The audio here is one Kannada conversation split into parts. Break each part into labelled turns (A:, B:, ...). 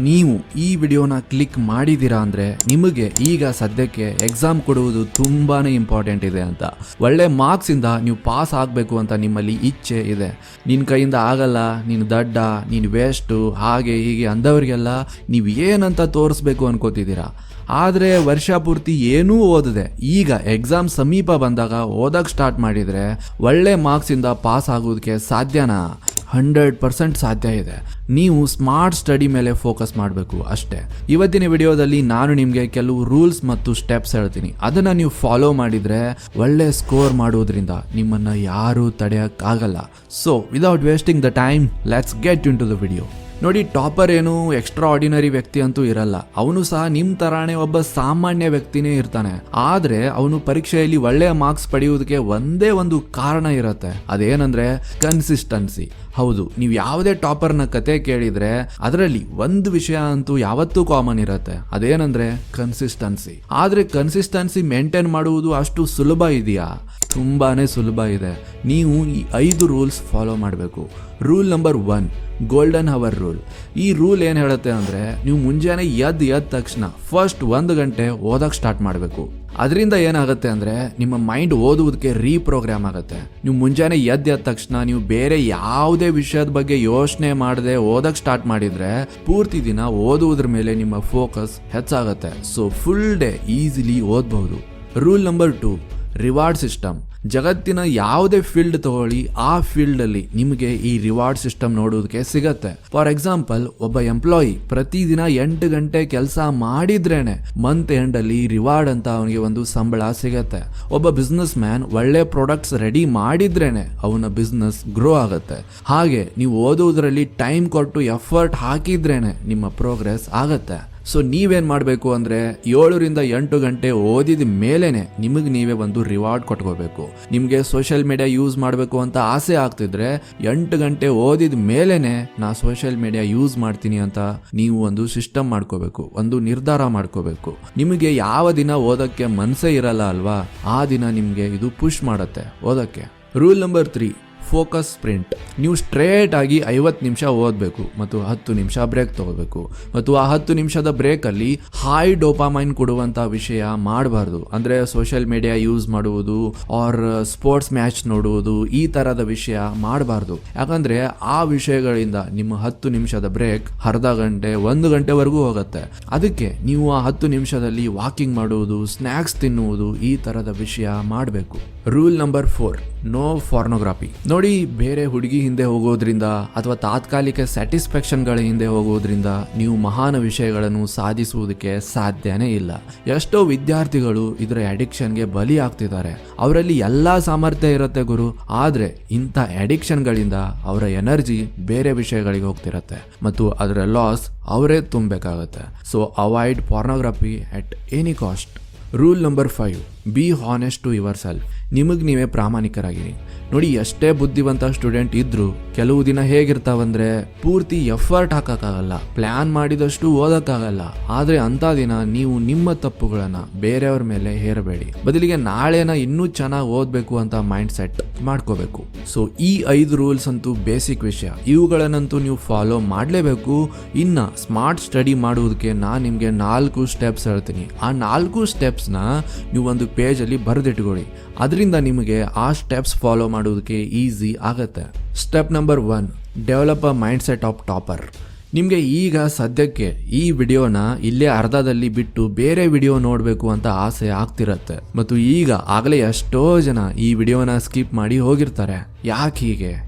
A: ನೀವು ಈ ವಿಡಿಯೋನ ಕ್ಲಿಕ್ ಮಾಡಿದ್ದೀರಾ ಅಂದರೆ ನಿಮಗೆ ಈಗ ಸದ್ಯಕ್ಕೆ ಎಕ್ಸಾಮ್ ಕೊಡುವುದು ತುಂಬಾ ಇಂಪಾರ್ಟೆಂಟ್ ಇದೆ ಅಂತ. ಒಳ್ಳೆ ಮಾರ್ಕ್ಸಿಂದ ನೀವು ಪಾಸ್ ಆಗಬೇಕು ಅಂತ ನಿಮ್ಮಲ್ಲಿ ಇಚ್ಛೆ ಇದೆ. ನಿನ್ನ ಕೈಯಿಂದ ಆಗಲ್ಲ, ನೀನು ದಡ್ಡ, ನೀನು ವೇಸ್ಟು, ಹಾಗೆ ಹೀಗೆ ಅಂದವರಿಗೆಲ್ಲ ನೀವು ಏನಂತ ತೋರಿಸ್ಬೇಕು ಅನ್ಕೋತಿದ್ದೀರಾ. ಆದರೆ ವರ್ಷ ಪೂರ್ತಿ ಏನೂ ಓದಿದೆ ಈಗ ಎಕ್ಸಾಮ್ ಸಮೀಪ ಬಂದಾಗ ಓದಕ್ಕೆ ಸ್ಟಾರ್ಟ್ ಮಾಡಿದರೆ ಒಳ್ಳೆ ಮಾರ್ಕ್ಸಿಂದ ಪಾಸ್ ಆಗೋದಕ್ಕೆ ಸಾಧ್ಯನಾ? 100% ಸಾಧ್ಯ ಇದೆ. ನೀವು ಸ್ಮಾರ್ಟ್ ಸ್ಟಡಿ ಮೇಲೆ ಫೋಕಸ್ ಮಾಡಬೇಕು ಅಷ್ಟೇ. ಇವತ್ತಿನ ವಿಡಿಯೋದಲ್ಲಿ ನಾನು ನಿಮಗೆ ಕೆಲವು ರೂಲ್ಸ್ ಮತ್ತು ಸ್ಟೆಪ್ಸ್ ಹೇಳ್ತೀನಿ. ಅದನ್ನು ನೀವು ಫಾಲೋ ಮಾಡಿದರೆ ಒಳ್ಳೆ ಸ್ಕೋರ್ ಮಾಡೋದ್ರಿಂದ ನಿಮ್ಮನ್ನು ಯಾರೂ ತಡೆಯೋಕ್ಕಾಗಲ್ಲ. So without wasting the time, let's get into the video. ನೋಡಿ, ಟಾಪರ್ ಏನು ಎಕ್ಸ್ಟ್ರಾ ಆರ್ಡಿನರಿ ವ್ಯಕ್ತಿ ಅಂತೂ ಇರಲ್ಲ. ಅವನು ಸಹ ನಿಮ್ಮ ತರಾನೇ ಒಬ್ಬ ಸಾಮಾನ್ಯ ವ್ಯಕ್ತಿನೇ ಇರ್ತಾನೆ. ಆದರೆ ಅವನು ಪರೀಕ್ಷೆಯಲ್ಲಿ ಒಳ್ಳೆಯ ಮಾರ್ಕ್ಸ್ ಪಡೆಯುವುದಕ್ಕೆ ಒಂದೇ ಒಂದು ಕಾರಣ ಇರುತ್ತೆ. ಅದೇನಂದ್ರೆ ಕನ್ಸಿಸ್ಟೆನ್ಸಿ. ಹೌದು, ನೀವು ಯಾವುದೇ ಟಾಪರ್ನ ಕತೆ ಕೇಳಿದ್ರೆ ಅದರಲ್ಲಿ ಒಂದು ವಿಷಯ ಅಂತೂ ಯಾವತ್ತೂ ಕಾಮನ್ ಇರುತ್ತೆ. ಅದೇನಂದ್ರೆ ಕನ್ಸಿಸ್ಟೆನ್ಸಿ. ಆದರೆ ಕನ್ಸಿಸ್ಟೆನ್ಸಿ ಮೇಂಟೈನ್ ಮಾಡುವುದು ಅಷ್ಟು ಸುಲಭ ಇದೆಯಾ? ತುಂಬಾನೇ ಸುಲಭ ಇದೆ. ನೀವು ಈ 5 ರೂಲ್ಸ್ ಫಾಲೋ ಮಾಡಬೇಕು. Rule number 1, golden hour rule. ಈ ರೂಲ್ ಏನು ಹೇಳುತ್ತೆ ಅಂದರೆ, ನೀವು ಮುಂಜಾನೆ ಎದ್ದ ತಕ್ಷಣ ಫಸ್ಟ್ 1 ಗಂಟೆ ಓದಕ್ಕೆ ಸ್ಟಾರ್ಟ್ ಮಾಡಬೇಕು. ಅದರಿಂದ ಏನಾಗುತ್ತೆ ಅಂದರೆ ನಿಮ್ಮ ಮೈಂಡ್ ಓದುವುದಕ್ಕೆ ರೀಪ್ರೋಗ್ರಾಮ್ ಆಗುತ್ತೆ. ನೀವು ಮುಂಜಾನೆ ಎದ್ದ ತಕ್ಷಣ ನೀವು ಬೇರೆ ಯಾವುದೇ ವಿಷಯದ ಬಗ್ಗೆ ಯೋಚನೆ ಮಾಡದೆ ಓದಕ್ಕೆ ಸ್ಟಾರ್ಟ್ ಮಾಡಿದರೆ ಪೂರ್ತಿ ದಿನ ಓದುವುದ್ರ ಮೇಲೆ ನಿಮ್ಮ ಫೋಕಸ್ ಹೆಚ್ಚಾಗುತ್ತೆ. ಸೊ ಫುಲ್ ಡೇ ಈಸಿಲಿ ಓದಬಹುದು. Rule number 2, reward system. ಜಗತ್ತಿನ ಯಾವುದೇ ಫೀಲ್ಡ್ ತಗೊಳ್ಳಿ, ಆ ಫೀಲ್ಡಲ್ಲಿ ನಿಮಗೆ ಈ ರಿವಾರ್ಡ್ ಸಿಸ್ಟಮ್ ನೋಡೋದಕ್ಕೆ ಸಿಗತ್ತೆ. ಫಾರ್ ಎಕ್ಸಾಂಪಲ್, ಒಬ್ಬ ಎಂಪ್ಲಾಯಿ ಪ್ರತಿದಿನ 8 ಗಂಟೆ ಕೆಲಸ ಮಾಡಿದ್ರೇನೆ ಮಂತ್ ಎಂಡಲ್ಲಿ ರಿವಾರ್ಡ್ ಅಂತ ಅವನಿಗೆ ಒಂದು ಸಂಬಳ ಸಿಗತ್ತೆ. ಒಬ್ಬ ಬಿಸ್ನೆಸ್ ಮ್ಯಾನ್ ಒಳ್ಳೆ ಪ್ರಾಡಕ್ಟ್ಸ್ ರೆಡಿ ಮಾಡಿದ್ರೇನೆ ಅವನ ಬಿಸ್ನೆಸ್ ಗ್ರೋ ಆಗುತ್ತೆ. ಹಾಗೆ ನೀವು ಓದೋದ್ರಲ್ಲಿ ಟೈಮ್ ಕೊಟ್ಟು ಎಫರ್ಟ್ ಹಾಕಿದ್ರೇನೆ ನಿಮ್ಮ ಪ್ರೋಗ್ರೆಸ್ ಆಗತ್ತೆ. ಸೊ ನೀವೇನು ಮಾಡಬೇಕು ಅಂದರೆ 7 ರಿಂದ 8 ಗಂಟೆ ಓದಿದ ಮೇಲೇನೆ ನಿಮಗೆ ನೀವೇ ಒಂದು ರಿವಾರ್ಡ್ ಕೊಟ್ಕೋಬೇಕು. ನಿಮಗೆ ಸೋಷಿಯಲ್ ಮೀಡಿಯಾ ಯೂಸ್ ಮಾಡಬೇಕು ಅಂತ ಆಸೆ ಆಗ್ತಿದ್ರೆ 8 ಗಂಟೆ ಓದಿದ ಮೇಲೇನೆ ನಾ ಸೋಷಿಯಲ್ ಮೀಡಿಯಾ ಯೂಸ್ ಮಾಡ್ತೀನಿ ಅಂತ ನೀವು ಒಂದು ಸಿಸ್ಟಮ್ ಮಾಡ್ಕೋಬೇಕು, ಒಂದು ನಿರ್ಧಾರ ಮಾಡ್ಕೋಬೇಕು. ನಿಮಗೆ ಯಾವ ದಿನ ಓದಕ್ಕೆ ಮನಸ್ಸೇ ಇರಲ್ಲ ಅಲ್ವಾ, ಆ ದಿನ ನಿಮಗೆ ಇದು ಪುಷ್ ಮಾಡುತ್ತೆ ಓದಕ್ಕೆ. Rule number 3, focus sprint. ನೀವು ಸ್ಟ್ರೇಟ್ ಆಗಿ 50 ನಿಮಿಷ ಓದಬೇಕು ಮತ್ತು 10 ನಿಮಿಷ ಬ್ರೇಕ್ ತಗೋಬೇಕು. ಮತ್ತು ಆ 10 ನಿಮಿಷದ ಬ್ರೇಕಲ್ಲಿ ಹೈ ಡೋಪಾಮೈನ್ ಕೊಡುವಂಥ ವಿಷಯ ಮಾಡಬಾರ್ದು. ಅಂದರೆ ಸೋಷಿಯಲ್ ಮೀಡಿಯಾ ಯೂಸ್ ಮಾಡುವುದು ಆರ್ ಸ್ಪೋರ್ಟ್ಸ್ ಮ್ಯಾಚ್ ನೋಡುವುದು, ಈ ಥರದ ವಿಷಯ ಮಾಡಬಾರ್ದು. ಯಾಕಂದರೆ ಆ ವಿಷಯಗಳಿಂದ ನಿಮ್ಮ 10 ನಿಮಿಷದ ಬ್ರೇಕ್ ಅರ್ಧ ಗಂಟೆ 1 ಗಂಟೆವರೆಗೂ ಹೋಗುತ್ತೆ. ಅದಕ್ಕೆ ನೀವು ಆ 10 ನಿಮಿಷದಲ್ಲಿ ವಾಕಿಂಗ್ ಮಾಡುವುದು, ಸ್ನ್ಯಾಕ್ಸ್ ತಿನ್ನುವುದು, ಈ ಥರದ ವಿಷಯ ಮಾಡಬೇಕು. Rule number 4, no pornography. ನೋಡಿ, ಬೇರೆ ಹುಡುಗಿ ಹಿಂದೆ ಹೋಗೋದ್ರಿಂದ ಅಥವಾ ತಾತ್ಕಾಲಿಕ ಸ್ಯಾಟಿಸ್ಫ್ಯಾಕ್ಷನ್ಗಳ ಹಿಂದೆ ಹೋಗೋದ್ರಿಂದ ನೀವು ಮಹಾನ್ ವಿಷಯಗಳನ್ನು ಸಾಧಿಸುವುದಕ್ಕೆ ಸಾಧ್ಯನೇ ಇಲ್ಲ. ಎಷ್ಟೋ ವಿದ್ಯಾರ್ಥಿಗಳು ಇದರ ಅಡಿಕ್ಷನ್ಗೆ ಬಲಿ ಆಗ್ತಿದ್ದಾರೆ. ಅವರಲ್ಲಿ ಎಲ್ಲಾ ಸಾಮರ್ಥ್ಯ ಇರುತ್ತೆ ಗುರು, ಆದ್ರೆ ಇಂಥ ಅಡಿಕ್ಷನ್ಗಳಿಂದ ಅವರ ಎನರ್ಜಿ ಬೇರೆ ವಿಷಯಗಳಿಗೆ ಹೋಗ್ತಿರತ್ತೆ ಮತ್ತು ಅದರ ಲಾಸ್ ಅವರೇ ತುಂಬಬೇಕಾಗತ್ತೆ. So avoid pornography at any cost. Rule number 5, be honest to yourself. ನಿಮಗೆ ನೀವೇ ಪ್ರಾಮಾಣಿಕರಾಗಿರಿ. ನೋಡಿ, ಎಷ್ಟೇ ಬುದ್ಧಿವಂತ ಸ್ಟೂಡೆಂಟ್ ಇದ್ರೂ ಕೆಲವು ದಿನ ಹೇಗಿರ್ತಾವಂದ್ರೆ ಪೂರ್ತಿ ಎಫರ್ಟ್ ಹಾಕೋಕ್ಕಾಗಲ್ಲ, ಪ್ಲ್ಯಾನ್ ಮಾಡಿದಷ್ಟು ಓದೋಕ್ಕಾಗಲ್ಲ. ಆದರೆ ಅಂಥ ದಿನ ನೀವು ನಿಮ್ಮ ತಪ್ಪುಗಳನ್ನು ಬೇರೆಯವ್ರ ಮೇಲೆ ಹೇರಬೇಡಿ. ಬದಲಿಗೆ ನಾಳೆನ ಇನ್ನೂ ಚೆನ್ನಾಗಿ ಓದಬೇಕು ಅಂತ ಮೈಂಡ್ ಸೆಟ್ ಮಾಡ್ಕೋಬೇಕು. ಸೊ ಈ 5 ರೂಲ್ಸ್ ಅಂತೂ ಬೇಸಿಕ್ ವಿಷಯ. ಇವುಗಳನ್ನಂತೂ ನೀವು ಫಾಲೋ ಮಾಡಲೇಬೇಕು. ಇನ್ನು ಸ್ಮಾರ್ಟ್ ಸ್ಟಡಿ ಮಾಡುವುದಕ್ಕೆ ನಾನು ನಿಮಗೆ 4 ಸ್ಟೆಪ್ಸ್ ಹೇಳ್ತೀನಿ. ಆ 4 ಸ್ಟೆಪ್ಸ್ನ ನೀವು ಒಂದು ಪೇಜಲ್ಲಿ ಬರೆದಿಟ್ಕೊಳ್ಳಿ. ಅದರಿಂದ ನಿಮಗೆ ಆ ಸ್ಟೆಪ್ಸ್ ಫಾಲೋ ಮಾಡೋದಕ್ಕೆ ಈಸಿ ಆಗತ್ತೆ. Step number 1, develop a mind set of topper. ನಿಮಗೆ ಈಗ ಸದ್ಯಕ್ಕೆ ಈ ವಿಡಿಯೋನ ಇಲ್ಲೇ ಅರ್ಧದಲ್ಲಿ ಬಿಟ್ಟು ಬೇರೆ ವಿಡಿಯೋ ನೋಡಬೇಕು ಅಂತ ಆಸೆ ಆಗ್ತಿರತ್ತೆ. ಮತ್ತು ಈಗ ಆಗಲೇ ಎಷ್ಟೋ ಜನ ಈ ವಿಡಿಯೋನ ಸ್ಕಿಪ್ ಮಾಡಿ ಹೋಗಿರ್ತಾರೆ. ಯಾಕೆ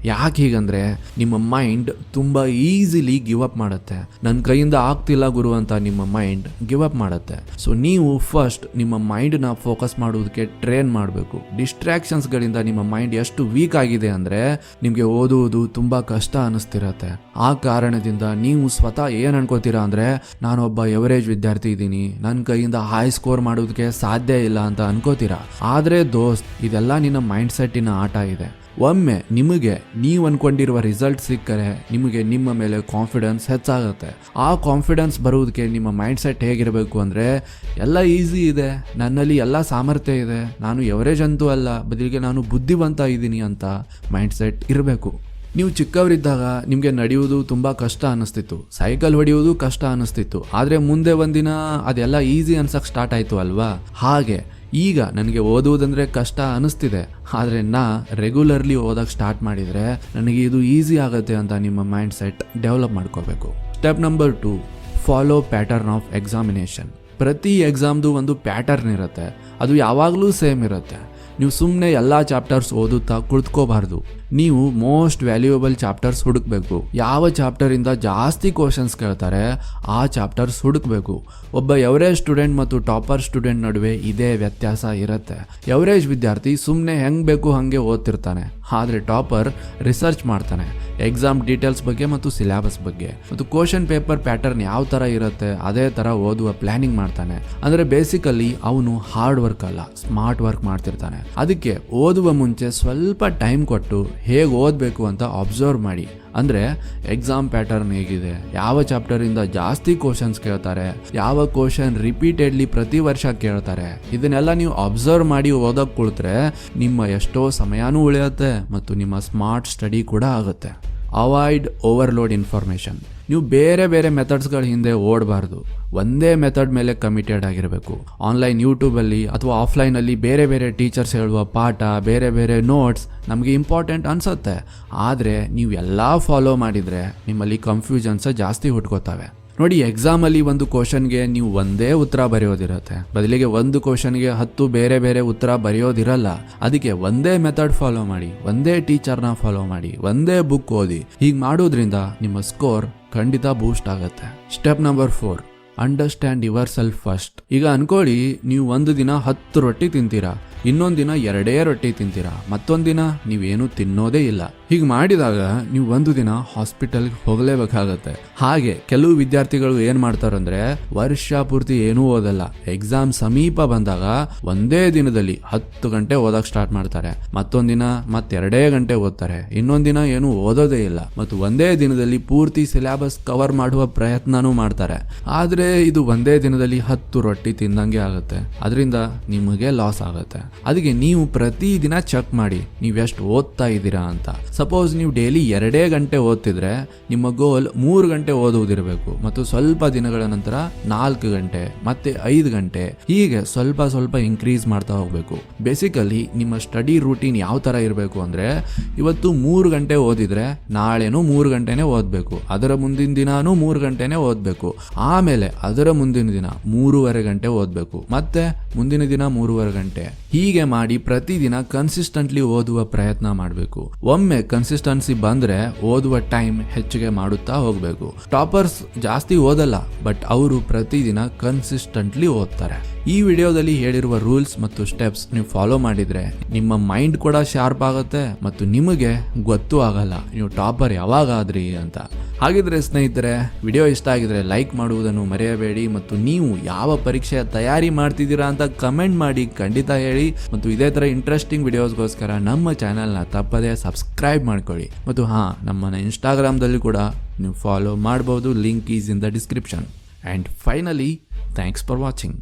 A: ಹೀಗಂದ್ರೆ ನಿಮ್ಮ ಮೈಂಡ್ ತುಂಬ ಈಸಿಲಿ ಗಿವ್ ಅಪ್ ಮಾಡುತ್ತೆ. ನನ್ನ ಕೈಯಿಂದ ಆಗ್ತಿಲ್ಲ ಗುರು ಅಂತ ನಿಮ್ಮ ಮೈಂಡ್ ಗಿವ್ ಅಪ್ ಮಾಡುತ್ತೆ. ಸೊ ನೀವು ಫಸ್ಟ್ ನಿಮ್ಮ ಮೈಂಡ್ನ ಫೋಕಸ್ ಮಾಡೋದಕ್ಕೆ ಟ್ರೈನ್ ಮಾಡಬೇಕು. ಡಿಸ್ಟ್ರಾಕ್ಷನ್ಸ್ಗಳಿಂದ ನಿಮ್ಮ ಮೈಂಡ್ ಎಷ್ಟು ವೀಕ್ ಆಗಿದೆ ಅಂದರೆ ನಿಮಗೆ ಓದುವುದು ತುಂಬ ಕಷ್ಟ ಅನ್ನಿಸ್ತಿರತ್ತೆ. ಆ ಕಾರಣದಿಂದ ನೀವು ಸ್ವತಃ ಏನು ಅನ್ಕೋತೀರಾ ಅಂದರೆ, ನಾನೊಬ್ಬ ಎವರೇಜ್ ವಿದ್ಯಾರ್ಥಿ ಇದ್ದೀನಿ, ನನ್ನ ಕೈಯಿಂದ ಹೈ ಸ್ಕೋರ್ ಮಾಡೋದಕ್ಕೆ ಸಾಧ್ಯ ಇಲ್ಲ ಅಂತ ಅನ್ಕೋತೀರಾ. ಆದರೆ ದೋಸ್ತ್, ಇದೆಲ್ಲ ನಿನ್ನ ಮೈಂಡ್ ಸೆಟ್ಟಿನ ಆಟ ಇದೆ. ಒಮ್ಮೆ ನಿಮಗೆ ನೀವು ಅನ್ಕೊಂಡಿರುವ ರಿಸಲ್ಟ್ ಸಿಕ್ಕರೆ ನಿಮಗೆ ನಿಮ್ಮ ಮೇಲೆ ಕಾನ್ಫಿಡೆನ್ಸ್ ಹೆಚ್ಚಾಗುತ್ತೆ. ಆ ಕಾನ್ಫಿಡೆನ್ಸ್ ಬರುವುದಕ್ಕೆ ನಿಮ್ಮ ಮೈಂಡ್ ಸೆಟ್ ಹೇಗಿರಬೇಕು ಅಂದರೆ, ಎಲ್ಲ ಈಸಿ ಇದೆ, ನನ್ನಲ್ಲಿ ಎಲ್ಲ ಸಾಮರ್ಥ್ಯ ಇದೆ, ನಾನು ಎವರೇಜ್ ಅಂತೂ ಅಲ್ಲ, ಬದಲಿಗೆ ನಾನು ಬುದ್ಧಿವಂತ ಇದ್ದೀನಿ ಅಂತ ಮೈಂಡ್ ಸೆಟ್ ಇರಬೇಕು. ನೀವು ಚಿಕ್ಕವರಿದ್ದಾಗ ನಿಮಗೆ ನಡೆಯುವುದು ತುಂಬ ಕಷ್ಟ ಅನ್ನಿಸ್ತಿತ್ತು, ಸೈಕಲ್ ಹೊಡೆಯುವುದು ಕಷ್ಟ ಅನ್ನಿಸ್ತಿತ್ತು. ಆದರೆ ಮುಂದೆ ಒಂದಿನ ಅದೆಲ್ಲ ಈಸಿ ಅನ್ಸಕ್ಕೆ ಸ್ಟಾರ್ಟ್ ಆಯಿತು ಅಲ್ವಾ? ಹಾಗೆ ಈಗ ನನಗೆ ಓದುವುದಂದರೆ ಕಷ್ಟ ಅನ್ನಿಸ್ತಿದೆ, ಆದರೆ ರೆಗ್ಯುಲರ್ಲಿ ಓದೋಕ್ಕೆ ಸ್ಟಾರ್ಟ್ ಮಾಡಿದರೆ ನನಗೆ ಇದು ಈಸಿ ಆಗುತ್ತೆ ಅಂತ ನಿಮ್ಮ ಮೈಂಡ್ ಸೆಟ್ ಡೆವಲಪ್ ಮಾಡ್ಕೋಬೇಕು. Step number 2, follow pattern of examination. ಪ್ರತಿ ಎಕ್ಸಾಮ್ದು ಒಂದು ಪ್ಯಾಟರ್ನ್ ಇರುತ್ತೆ, ಅದು ಯಾವಾಗಲೂ ಸೇಮ್ ಇರುತ್ತೆ. ನೀವು ಸುಮ್ಮನೆ ಎಲ್ಲ ಚಾಪ್ಟರ್ಸ್ ಓದುತ್ತಾ ಕುಳಿತುಕೋಬಾರ್ದು. ನೀವು ಮೋಸ್ಟ್ ವ್ಯಾಲ್ಯೂಯಬಲ್ ಚಾಪ್ಟರ್ಸ್ ಹುಡುಕಬೇಕು. ಯಾವ ಚಾಪ್ಟರಿಂದ ಜಾಸ್ತಿ ಕ್ವಶನ್ಸ್ ಕೇಳ್ತಾರೆ ಆ ಚಾಪ್ಟರ್ಸ್ ಹುಡುಕಬೇಕು. ಒಬ್ಬ ಎವರೇಜ್ ಸ್ಟೂಡೆಂಟ್ ಮತ್ತು ಟಾಪರ್ ಸ್ಟೂಡೆಂಟ್ ನಡುವೆ ಇದೇ ವ್ಯತ್ಯಾಸ ಇರುತ್ತೆ. ಎವರೇಜ್ ವಿದ್ಯಾರ್ಥಿ ಸುಮ್ಮನೆ ಹೆಂಗೆ ಬೇಕು ಹಾಗೆ ಓದ್ತಿರ್ತಾನೆ, ಆದರೆ ಟಾಪರ್ ರಿಸರ್ಚ್ ಮಾಡ್ತಾನೆ ಎಕ್ಸಾಮ್ ಡೀಟೇಲ್ಸ್ ಬಗ್ಗೆ ಮತ್ತು ಸಿಲೆಬಸ್ ಬಗ್ಗೆ, ಮತ್ತು ಕ್ವಶನ್ ಪೇಪರ್ ಪ್ಯಾಟರ್ನ್ ಯಾವ ಥರ ಇರುತ್ತೆ ಅದೇ ಥರ ಓದುವ ಪ್ಲಾನಿಂಗ್ ಮಾಡ್ತಾನೆ. ಅಂದರೆ ಬೇಸಿಕಲಿ ಅವನು ಹಾರ್ಡ್ ವರ್ಕ್ ಅಲ್ಲ, ಸ್ಮಾರ್ಟ್ ವರ್ಕ್ ಮಾಡ್ತಿರ್ತಾನೆ. ಅದಕ್ಕೆ ಓದುವ ಮುಂಚೆ ಸ್ವಲ್ಪ ಟೈಮ್ ಕೊಟ್ಟು ಹೇಗೆ ಓದಬೇಕು ಅಂತ ಅಬ್ಸರ್ವ್ ಮಾಡಿ. ಅಂದರೆ ಎಕ್ಸಾಮ್ ಪ್ಯಾಟರ್ನ್ ಹೇಗಿದೆ, ಯಾವ ಚಾಪ್ಟರಿಂದ ಜಾಸ್ತಿ ಕ್ವಶನ್ಸ್ ಕೇಳ್ತಾರೆ, ಯಾವ ಕ್ವಶನ್ ರಿಪೀಟೆಡ್ಲಿ ಪ್ರತಿ ವರ್ಷ ಕೇಳ್ತಾರೆ, ಇದನ್ನೆಲ್ಲ ನೀವು ಅಬ್ಸರ್ವ್ ಮಾಡಿ ಓದೋಕೆ ಕುಳಿತರೆ ನಿಮ್ಮ ಎಷ್ಟೋ ಸಮಯನೂ ಉಳಿಯುತ್ತೆ ಮತ್ತು ನಿಮ್ಮ ಸ್ಮಾರ್ಟ್ ಸ್ಟಡಿ ಕೂಡ ಆಗುತ್ತೆ. Avoid overload information. ನೀವು ಬೇರೆ ಬೇರೆ ಮೆಥಡ್ಸ್ಗಳ ಹಿಂದೆ ಓಡಬಾರ್ದು, ಒಂದೇ ಮೆಥಡ್ ಮೇಲೆ ಕಮಿಟೆಡ್ ಆಗಿರಬೇಕು. ಆನ್ಲೈನ್ ಯೂಟ್ಯೂಬಲ್ಲಿ ಅಥವಾ ಆಫ್ಲೈನಲ್ಲಿ ಬೇರೆ ಬೇರೆ ಟೀಚರ್ಸ್ ಹೇಳುವ ಪಾಠ, ಬೇರೆ ಬೇರೆ ನೋಟ್ಸ್ ನಮಗೆ ಇಂಪಾರ್ಟೆಂಟ್ ಅನಿಸುತ್ತೆ, ಆದರೆ ನೀವು ಎಲ್ಲ ಫಾಲೋ ಮಾಡಿದರೆ ನಿಮ್ಮಲ್ಲಿ ಕನ್ಫ್ಯೂಷನ್ಸ್ ಜಾಸ್ತಿ ಹುಟ್ಕೋತವೆ. ನೋಡಿ, ಎಕ್ಸಾಮಲ್ಲಿ ಒಂದು ಕ್ವಶನ್ಗೆ ನೀವು ಒಂದೇ ಉತ್ತರ ಬರೆಯೋದಿರುತ್ತೆ, ಬದಲಿಗೆ ಒಂದು ಕ್ವಶನ್ಗೆ 10 ಬೇರೆ ಬೇರೆ ಉತ್ತರ ಬರೆಯೋದಿರಲ್ಲ. ಅದಕ್ಕೆ ಒಂದೇ ಮೆಥಡ್ ಫಾಲೋ ಮಾಡಿ, ಒಂದೇ ಟೀಚರ್ನ ಫಾಲೋ ಮಾಡಿ, ಒಂದೇ ಬುಕ್ ಓದಿ. ಹೀಗೆ ಮಾಡೋದ್ರಿಂದ ನಿಮ್ಮ ಸ್ಕೋರ್ ಖಂಡಿತ ಬೂಸ್ಟ್ ಆಗುತ್ತೆ. Step number 4, understand your self first. ಈಗ ಅನ್ಕೊಳ್ಳಿ, ನೀವು ಒಂದು ದಿನ 10 ರೊಟ್ಟಿ ತಿಂತೀರಾ, ಇನ್ನೊಂದು ದಿನ 2 ರೊಟ್ಟಿ ತಿಂತೀರಾ, ಮತ್ತೊಂದು ದಿನ ನೀವೇನು ತಿನ್ನೋದೇ ಇಲ್ಲ. ಹೀಗೆ ಮಾಡಿದಾಗ ನೀವು ಒಂದು ದಿನ ಹಾಸ್ಪಿಟಲ್ಗೆ ಹೋಗಲೇಬೇಕಾಗತ್ತೆ. ಹಾಗೆ ಕೆಲವು ವಿದ್ಯಾರ್ಥಿಗಳು ಏನು ಮಾಡ್ತಾರಂದ್ರೆ ವರ್ಷ ಪೂರ್ತಿ ಏನೂ ಓದಲ್ಲ, ಎಕ್ಸಾಮ್ ಸಮೀಪ ಬಂದಾಗ ಒಂದೇ ದಿನದಲ್ಲಿ 10 ಗಂಟೆ ಓದಕ್ಕೆ ಸ್ಟಾರ್ಟ್ ಮಾಡ್ತಾರೆ, ಮತ್ತೊಂದು ದಿನ ಮತ್ತೆ 2 ಗಂಟೆ ಓದ್ತಾರೆ, ಇನ್ನೊಂದು ದಿನ ಏನು ಓದೋದೇ ಇಲ್ಲ, ಮತ್ತು ಒಂದೇ ದಿನದಲ್ಲಿ ಪೂರ್ತಿ ಸಿಲೆಬಸ್ ಕವರ್ ಮಾಡುವ ಪ್ರಯತ್ನನೂ ಮಾಡ್ತಾರೆ. ಆದರೆ ಇದು ಒಂದೇ ದಿನದಲ್ಲಿ 10 ರೊಟ್ಟಿ ತಿಂದಂಗೆ ಆಗುತ್ತೆ, ಅದರಿಂದ ನಿಮಗೆ ಲಾಸ್ ಆಗುತ್ತೆ. ಅದಕ್ಕೆ ನೀವು ಪ್ರತಿ ದಿನ ಚೆಕ್ ಮಾಡಿ ನೀವೆಷ್ಟು ಓದ್ತಾ ಇದ್ದೀರಾ ಅಂತ. ಸಪೋಸ್ ನೀವು ಡೈಲಿ 2 ಗಂಟೆ ಓದ್ತಿದ್ರೆ ನಿಮ್ಮ ಗೋಲ್ 3 ಗಂಟೆ ಓದುವುದಿರಬೇಕು, ಮತ್ತು ಸ್ವಲ್ಪ ದಿನಗಳ ನಂತರ 4 ಗಂಟೆ, ಮತ್ತೆ 5 ಗಂಟೆ, ಹೀಗೆ ಸ್ವಲ್ಪ ಸ್ವಲ್ಪ ಇನ್ಕ್ರೀಸ್ ಮಾಡ್ತಾ ಹೋಗ್ಬೇಕು. ಬೇಸಿಕಲಿ ನಿಮ್ಮ ಸ್ಟಡಿ ರೂಟೀನ್ ಯಾವ ತರ ಇರಬೇಕು ಅಂದ್ರೆ, ಇವತ್ತು 3 ಗಂಟೆ ಓದಿದ್ರೆ ನಾಳೆನೂ 3 ಗಂಟೆನೇ ಓದಬೇಕು, ಅದರ ಮುಂದಿನ ದಿನಾನೂ 3 ಗಂಟೆನೇ ಓದಬೇಕು, ಆಮೇಲೆ ಅದರ ಮುಂದಿನ ದಿನ 3.5 ಗಂಟೆ ಓದಬೇಕು, ಮತ್ತೆ ಮುಂದಿನ ದಿನ 3.5 ಗಂಟೆ. ಹೀಗೆ ಮಾಡಿ ಪ್ರತಿದಿನ ಕನ್ಸಿಸ್ಟೆಂಟ್ಲಿ ಓದುವ ಪ್ರಯತ್ನ ಮಾಡಬೇಕು. ಒಮ್ಮೆ ಕನ್ಸಿಸ್ಟೆನ್ಸಿ ಬಂದ್ರೆ ಓದುವ ಟೈಮ್ ಹೆಚ್ಚಿಗೆ ಮಾಡುತ್ತಾ ಹೋಗಬೇಕು. ಟಾಪರ್ಸ್ ಜಾಸ್ತಿ ಓದಲ್ಲ, ಬಟ್ ಅವರು ಪ್ರತಿದಿನ ಕನ್ಸಿಸ್ಟೆಂಟ್ಲಿ ಓದ್ತಾರೆ. ಈ ವಿಡಿಯೋದಲ್ಲಿ ಹೇಳಿರುವ ರೂಲ್ಸ್ ಮತ್ತು ಸ್ಟೆಪ್ಸ್ ನೀವು ಫಾಲೋ ಮಾಡಿದ್ರೆ ನಿಮ್ಮ ಮೈಂಡ್ ಕೂಡ ಶಾರ್ಪ್ ಆಗುತ್ತೆ ಮತ್ತು ನಿಮಗೆ ಗೊತ್ತೂ ಆಗಲ್ಲ ನೀವು ಟಾಪರ್ ಯಾವಾಗ ಆದ್ರಿ ಅಂತ. ಹಾಗಿದ್ರೆ ಸ್ನೇಹಿತರೆ, ವಿಡಿಯೋ ಇಷ್ಟ ಆಗಿದ್ರೆ ಲೈಕ್ ಮಾಡುವುದನ್ನು ಮರೆಯಬೇಡಿ, ಮತ್ತು ನೀವು ಯಾವ ಪರೀಕ್ಷೆಯ ತಯಾರಿ ಮಾಡ್ತಿದ್ದೀರಾ ಅಂತ ಕಮೆಂಟ್ ಮಾಡಿ ಖಂಡಿತ ಹೇಳಿ, ಮತ್ತು ಇದೇ ತರ ಇಂಟ್ರೆಸ್ಟಿಂಗ್ ವಿಡಿಯೋಸ್ಗೋಸ್ಕರ ನಮ್ಮ ಚಾನೆಲ್ನ ತಪ್ಪದೇ ಸಬ್ಸ್ಕ್ರೈಬ್ ಮಾಡ್ಕೊಳ್ಳಿ. ಮತ್ತು ನಮ್ಮನ್ನ ಇನ್ಸ್ಟಾಗ್ರಾಮ್ದಲ್ಲಿ ಕೂಡ ನೀವು ಫಾಲೋ ಮಾಡಬಹುದು, link is in the description. And finally, thanks for watching.